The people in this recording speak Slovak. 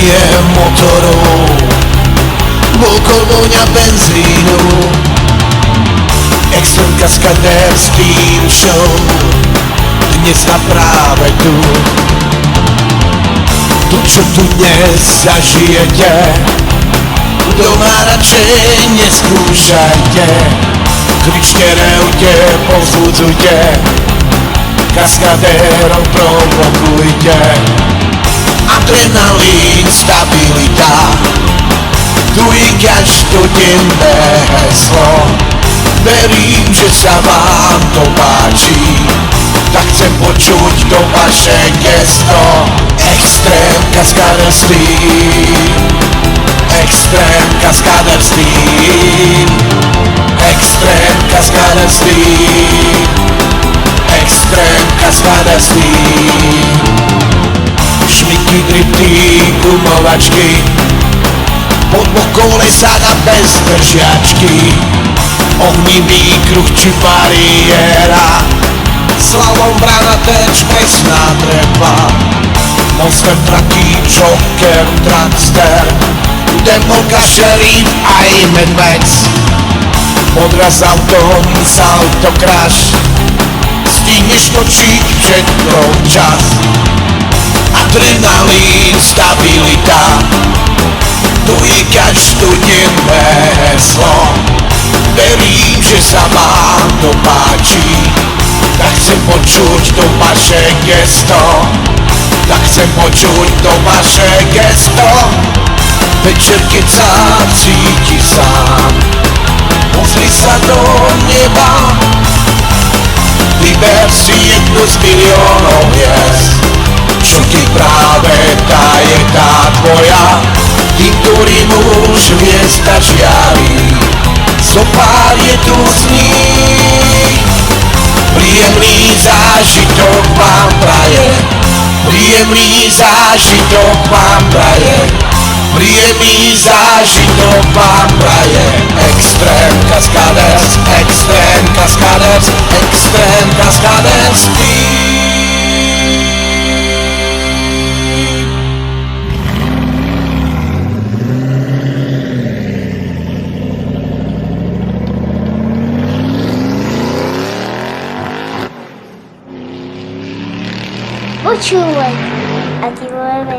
Série motorov, búko vôňa benzínu, Extrém kaskadér s tým show, dnes na práve tu. To, čo tu dnes zažijete, doma radšej neskúšajte. Kričte, revte, povzbudzujte, kaskadérov provokujte. Adrenalín, stabilita, tu je každodenné heslo. Verím, že sa vám to páči, tak chcem počuť to vaše gesto. Extrém kaskaderství, extrém kaskaderství, extrém kaskaderství, extrém kaskaderství. Šmiky, drifty, gumovačky, pod bokou lesa a bez držiačky. Ohnivý kruh či bariéra, slalom, brána, terč, presná trepa. Monster, traký, joker, trackster, demolka, šerif aj medvec. Podraz autom, salto, crash, stihneš točiť všetko čas. Adrenalín, stabilita, tu je každodenné heslo. Verím, že sa vám to páči, tak chcem počuť to vaše gesto. Tak chcem počuť to vaše gesto. Večer, keď sa cítiš sám, pozri sa do neba. Vyber si jednu z miliónov hviezd, čo ti práve tá je tá tvoja. Tým, ktorým už hviezda žiari, zopár je tu z nich. Príjemný zážitok vám praje, príjemný zážitok vám praje, príjemný zážitok vám praje. Extrém kaskaders, extrém kaskaders, extrém kaskaders team. Počúvaj, a ti môžeme